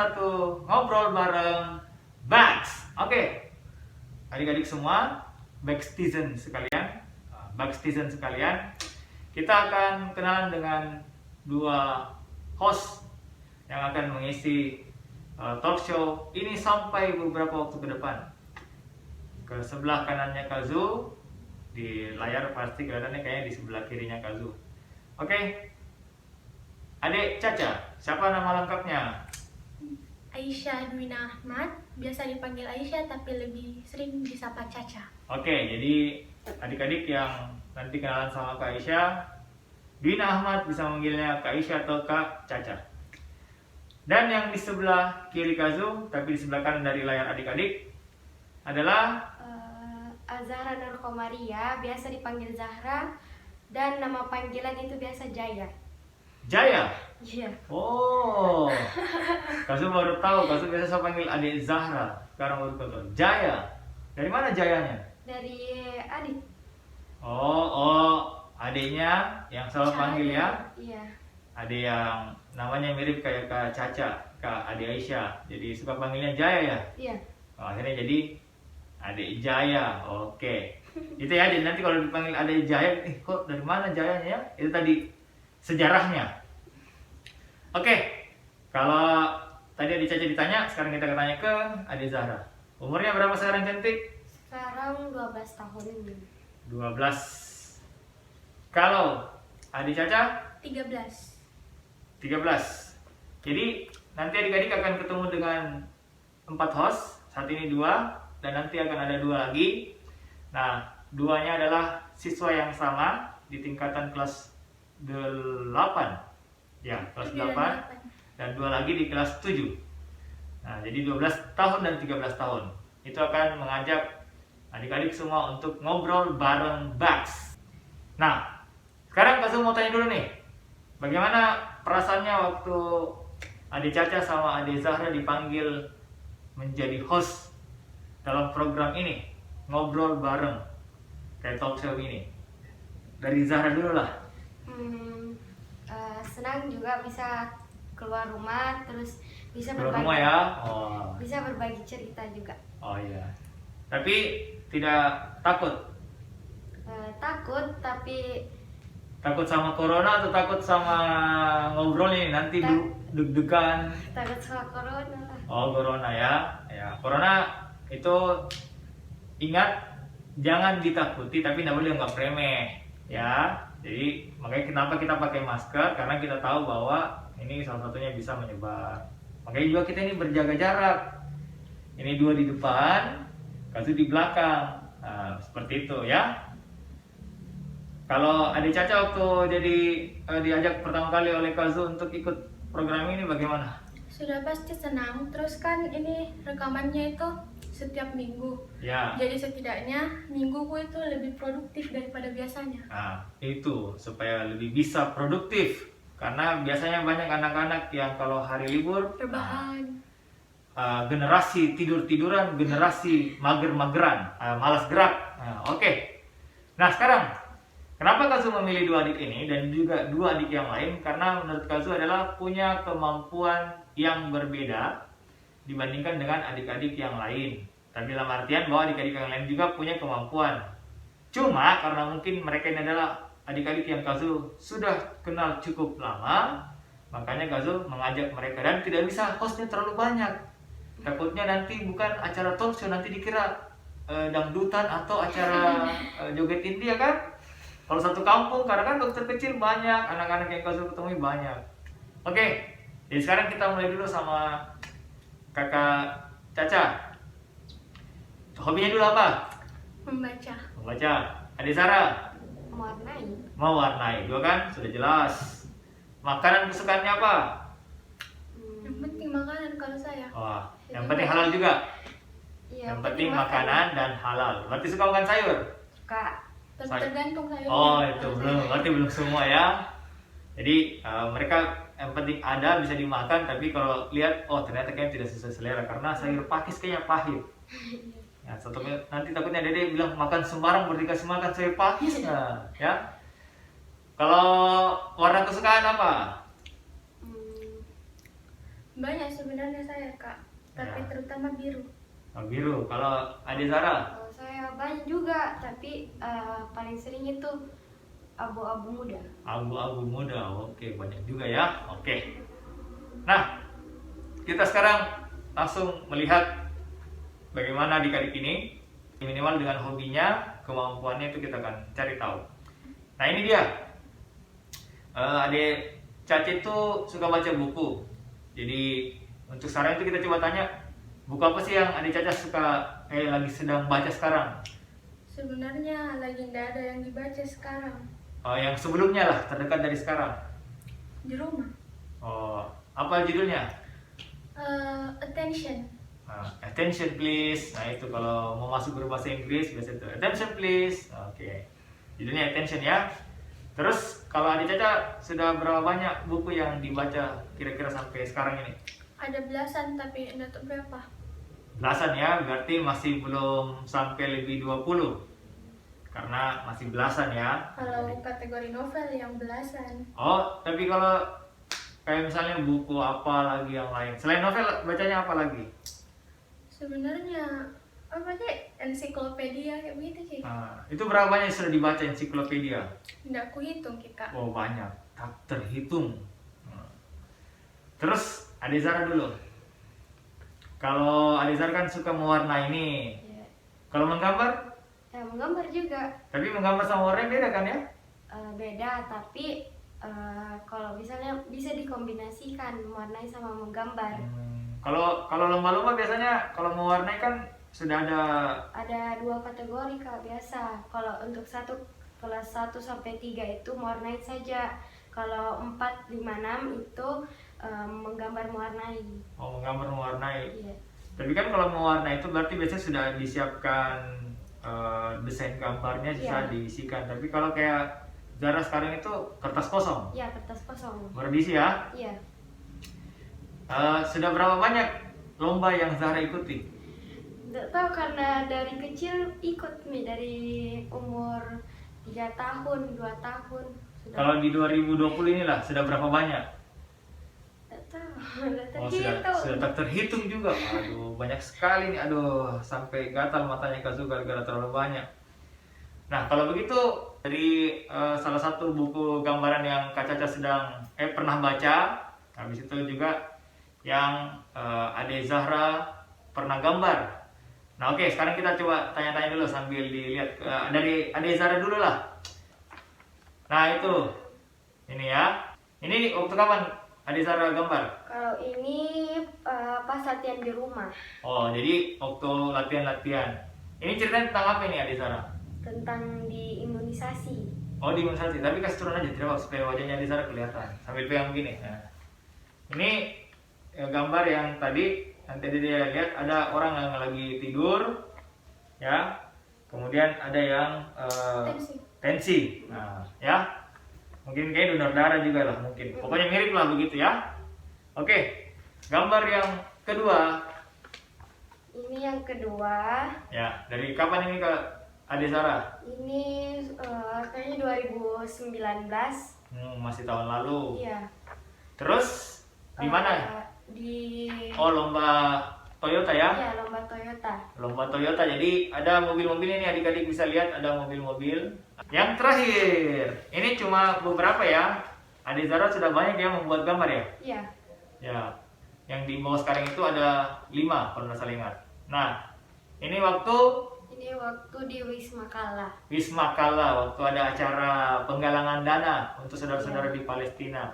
satu ngobrol bareng Bugs. Oke, adik-adik semua, Bugstizen sekalian, kita akan kenalan dengan dua host yang akan mengisi talk show ini sampai beberapa waktu ke depan. Ke sebelah kanannya Kazu, di layar pasti kelihatannya kayaknya di sebelah kirinya Kazu. Oke, adik Caca, siapa nama lengkapnya? Aisyah Dwina Ahmad, biasa dipanggil Aisyah tapi lebih sering disapa Caca. Oke, jadi adik-adik yang nanti kenalan sama Kak Aisyah, Dwina Ahmad bisa manggilnya Kak Aisyah atau Kak Caca. Dan yang di sebelah kiri Kazu, tapi di sebelah kanan dari layar adik-adik adalah Azahra Nur Komaria, biasa dipanggil Zahra, dan nama panggilan itu biasa Jaya. Jaya. Iya. Oh, Kazu baru tahu. Kazu biasa saya panggil adik Zahra. Sekarang baru tahu. Jaya. Dari mana Jayanya? Dari adik. Oh, adiknya yang selalu panggil ya. Iya. Adik yang namanya mirip kayak Kak Caca, Kak adik Aisyah. Jadi suka panggilnya Jaya ya. Iya. Oh, akhirnya jadi adik Jaya. Oke. Itu ya. Jadi nanti kalau dipanggil adik Jaya, kok dari mana Jayanya ya? Itu tadi sejarahnya. Oke. Kalau tadi adik Caca ditanya, sekarang kita tanya ke adik Zahra. Umurnya berapa sekarang, cantik? Sekarang 12 tahun. 12. Kalau adik Caca 13. 13. Jadi nanti adik-adik akan ketemu dengan 4 host. Saat ini 2 dan nanti akan ada 2 lagi. Nah, 2-nya adalah siswa yang sama di tingkatan kelas 8. Ya, kelas 8 dan 2 lagi di kelas 7. Nah, jadi 12 tahun dan 13 tahun. Itu akan mengajak adik-adik semua untuk ngobrol bareng Bugs. Nah, sekarang Kazu mau tanya dulu nih. Bagaimana perasaannya waktu adik Caca sama adik Zahra dipanggil menjadi host dalam program ini, ngobrol bareng kayak talk show ini? Dari Zahra dulu lah. Senang juga bisa keluar rumah, terus bisa Keluar berbagi. rumah ya. Oh. Bisa berbagi cerita juga. Oh iya. Tapi tidak takut? Takut, tapi Takut sama corona atau takut sama ngobrol nih nanti deg-degan? takut sama corona lah. Oh, corona ya. Ya, corona itu ingat jangan ditakuti tapi tidak boleh anggap remeh ya. Jadi makanya kenapa kita pakai masker, karena kita tahu bahwa ini salah satunya bisa menyebar. Makanya juga kita ini berjaga jarak. Ini 2 di depan, Kazu di belakang. Nah, seperti itu ya. Kalau adik Caca waktu jadi diajak pertama kali oleh Kazu untuk ikut program ini bagaimana? Sudah pasti senang, terus kan ini rekamannya itu setiap minggu. Ya. Jadi setidaknya mingguku itu lebih produktif daripada biasanya. Nah, itu supaya lebih bisa produktif. Karena biasanya banyak anak-anak yang kalau hari libur Rebahan. generasi tidur-tiduran, generasi mager-mageran, malas gerak. Nah, oke. Nah, sekarang kenapa Kazu memilih 2 adik ini dan juga 2 adik yang lain? Karena menurut Kazu adalah punya kemampuan yang berbeda dibandingkan dengan adik-adik yang lain. Tapi dalam artian bahwa adik-adik yang lain juga punya kemampuan. Cuma karena mungkin mereka ini adalah adik-adik yang Kazu sudah kenal cukup lama, makanya Kazu mengajak mereka dan tidak bisa hostnya terlalu banyak. Takutnya nanti bukan acara talk show, nanti dikira dangdutan atau acara joget India kan? Kalau satu kampung, karena kan dokter kecil banyak, anak-anak yang Kazu ketemu banyak. Oke, jadi sekarang kita mulai dulu sama kakak Caca. Hobinya dulu apa? Membaca. Membaca. Adik Zahra? Mewarnai. Mewarnai. 2 kan? Sudah jelas. Makanan kesukaannya apa? Yang penting makanan kalau saya. Wah, yang penting halal juga. Iya, Yang penting makanan dan halal. Berarti suka makan sayur? Suka. Tergantung sayurnya. Oh, itu belum. Berarti belum semua ya. Jadi mereka yang penting ada bisa dimakan, tapi kalau lihat oh ternyata kayaknya tidak sesuai selera karena sayur pakis kayaknya pahit. Ya, nanti takutnya Dede bilang makan sembarang berarti kasih makan sayur pakis. Nah, ya. Kalau warna kesukaan apa? Banyak sebenarnya saya Kak, tapi Ya. terutama biru. Oh, biru. Kalau Ade Zara? Kalau saya banyak juga, tapi paling sering itu abu-abu muda. Abu-abu muda. Oke, banyak juga ya. Oke. Nah, kita sekarang langsung melihat bagaimana adik-adik ini, minimal dengan hobinya, kemampuannya itu kita akan cari tahu. Nah, ini dia. Adik Caca itu suka baca buku. Jadi untuk sekarang itu kita coba tanya, buku apa sih yang adik Caca suka lagi sedang baca sekarang? Sebenarnya lagi nggak ada yang dibaca sekarang Yang sebelumnya lah, terdekat dari sekarang. di rumah. Oh, apa judulnya? Attention. Attention please. Nah itu kalau mau masuk guru bahasa Inggris biasa itu attention please. Oke. Judulnya attention ya. Terus kalau adik Caca sudah berapa banyak buku yang dibaca kira-kira sampai sekarang ini? Ada belasan tapi enggak tahu berapa. Belasan ya, berarti masih belum sampai lebih 20. Karena masih belasan ya. Kalau kategori novel yang belasan. Oh, tapi kalau kayak misalnya buku apa lagi yang lain? Selain novel bacanya apa lagi? Sebenarnya apa sih, ensiklopedia kayak begitu sih. Nah, itu berapa banyak yang sudah dibaca ensiklopedia? Nggak kuhitung Kak. Oh banyak, tak terhitung. Terus Ade Zara dulu. Kalau Ade Zara kan suka mewarnai nih. Ya. Kalau menggambar, Menggambar juga tapi menggambar sama warna beda kan ya? beda, tapi kalau misalnya bisa dikombinasikan mewarnai sama menggambar. Kalau lomba-lomba biasanya kalau mewarnai kan sudah ada. Ada 2 kategori Kak biasa. Kalau untuk kelas 1 sampai 3 itu mewarnai saja. Kalau 4, 5, 6 itu menggambar mewarnai. Oh, menggambar mewarnai. Iya. Tapi kan kalau mewarnai itu berarti biasanya sudah disiapkan desain gambarnya bisa Iya. diisikan. Tapi kalau kayak Zara sekarang itu kertas kosong. Iya, kertas kosong. Baru diisi ya. Iya. Sudah berapa banyak lomba yang Zahra ikuti? Nggak tahu karena dari kecil ikut nih, dari umur 3 tahun, 2 tahun. Kalau di 2020 inilah sudah berapa banyak? Nggak tahu, nggak Oh, terhitung. sudah tak terhitung juga. Aduh, banyak sekali nih. Aduh, sampai gatal matanya Kazu gara-gara terlalu banyak. Nah, kalau begitu dari salah satu buku gambaran yang Kak Caca sedang pernah baca, habis itu juga yang Ade Zahra pernah gambar. Nah, oke, sekarang kita coba tanya-tanya dulu sambil dilihat dari Ade Zahra dulu lah. Nah, itu. Ini ya. Ini waktu kapan Ade Zahra gambar? Kalau ini pas latihan di rumah Oh, jadi waktu latihan-latihan. Ini ceritanya tentang apa ini Ade Zahra? tentang di imunisasi. Oh, di imunisasi. Tapi kasih turun aja tidak supaya wajahnya Ade Zahra kelihatan. Sambil pegang begini. Nah. Ini gambar yang tadi dia lihat ada orang yang lagi tidur, ya. Kemudian ada yang tensi. Nah, ya. Mungkin kayak donor darah juga lah mungkin. Pokoknya mirip lah begitu ya. Oke. Gambar yang kedua. Ini yang kedua. Ya, dari kapan ini Kak Ade Zahra? Ini kayaknya 2019. Masih tahun lalu. Iya. Terus di mana? Di Oh, lomba Toyota ya? Iya, lomba Toyota. Lomba Toyota. Jadi ada mobil-mobil ini adik-adik bisa lihat ada mobil-mobil. Yang terakhir, ini cuma beberapa ya. Ade Zahra sudah banyak ya membuat gambar ya? Iya. Ya. Yang di bawah sekarang itu ada 5 kalau nggak salah ingat. Nah, ini waktu Ini waktu di Wisma Kala. Wisma Kala, waktu ada acara penggalangan dana untuk saudara-saudara di Palestina.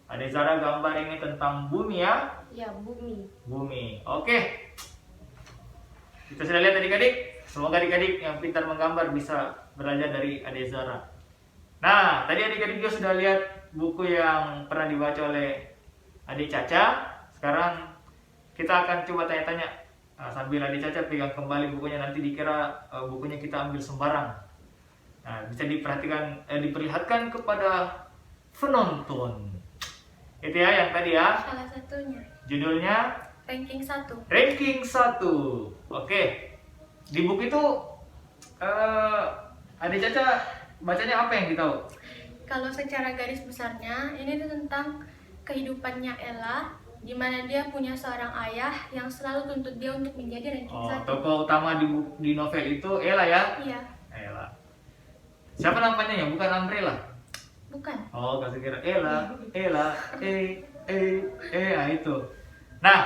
Ade Zahra gambar ini tentang bumi ya? Ya, bumi. Bumi. Oke. Kita sudah lihat adik-adik. Semoga adik-adik yang pintar menggambar bisa belajar dari Ade Zahra. Nah, tadi adik-adik juga sudah lihat buku yang pernah dibaca oleh Adik Caca. Sekarang kita akan coba tanya-tanya sambil Adik Caca pegang kembali bukunya, nanti dikira bukunya kita ambil sembarang. Nah, bisa diperlihatkan kepada penonton. Itu ya yang tadi ya. Salah satunya Judulnya ranking 1. Ranking 1. Oke. Di buku itu Adik Caca bacanya apa yang ditahu? Kalau secara garis besarnya ini tuh tentang kehidupannya Ella di mana dia punya seorang ayah yang selalu tuntut dia untuk menjadi ranking Oh, 1. tokoh utama di novel itu Ella ya? Iya, Ella. Siapa namanya ya? Bukan Umbrella. bukan. Oh, kasih kira Ella, nah itu. Nah,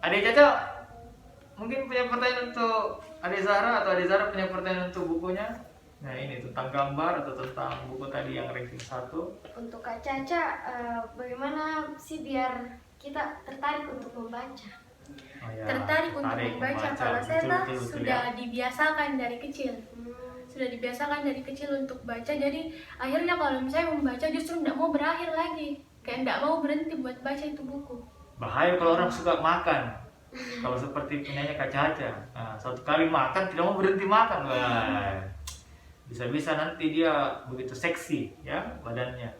Adik Caca mungkin punya pertanyaan untuk Adik Zara atau Adik Zara punya pertanyaan untuk bukunya? Nah, ini tentang gambar atau tentang buku tadi yang ranking 1. Untuk Kak Caca, bagaimana sih biar kita tertarik untuk membaca? Oh, ya, Tertarik untuk membaca. Kalau saya Betul, sudah ya. dibiasakan dari kecil. Sudah dibiasakan dari kecil untuk baca, jadi akhirnya kalau misalnya membaca justru tidak mau berakhir lagi, kayak tidak mau berhenti buat baca itu buku. Bahaya kalau orang suka makan. Kalau seperti punyanya Kak Caca, nah, satu kali makan tidak mau berhenti makan. Wah, bisa-bisa nanti dia begitu seksi ya badannya.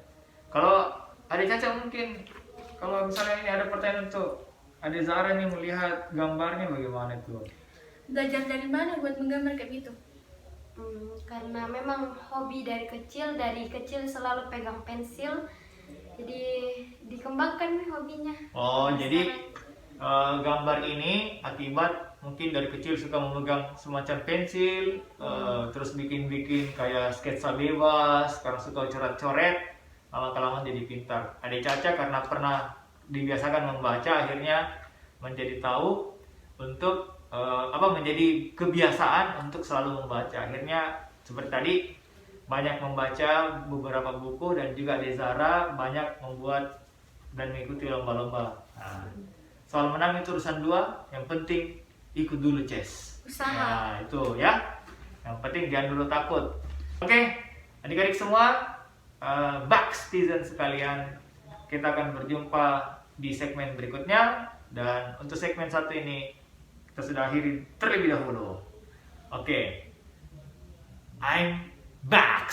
Kalau Adik Caca mungkin, kalau misalnya ini ada pertanyaan untuk Adik Zara nih, melihat gambarnya bagaimana tuh? Belajar dari mana buat menggambar kayak gitu? Karena memang hobi dari kecil selalu pegang pensil, jadi dikembangkan nih hobinya. Oh, jadi gambar ini akibat mungkin dari kecil suka memegang semacam pensil, terus bikin-bikin kayak sketsa bebas, karena suka coret-coret, lama-kelamaan jadi pintar. Adik Caca karena pernah dibiasakan membaca, akhirnya menjadi tahu untuk menjadi kebiasaan untuk selalu membaca. Akhirnya seperti tadi banyak membaca beberapa buku, dan juga Adik Zara banyak membuat dan mengikuti lomba-lomba. Nah, soal menang itu urusan 2, yang penting ikut dulu Ces. Usaha. Nah, itu ya. Yang penting jangan dulu takut. Oke, adik-adik semua, Buckstizen sekalian, kita akan berjumpa di segmen berikutnya, dan untuk segmen 1 ini kita sudah akhiri terlebih dahulu. Oke. I'm Bax.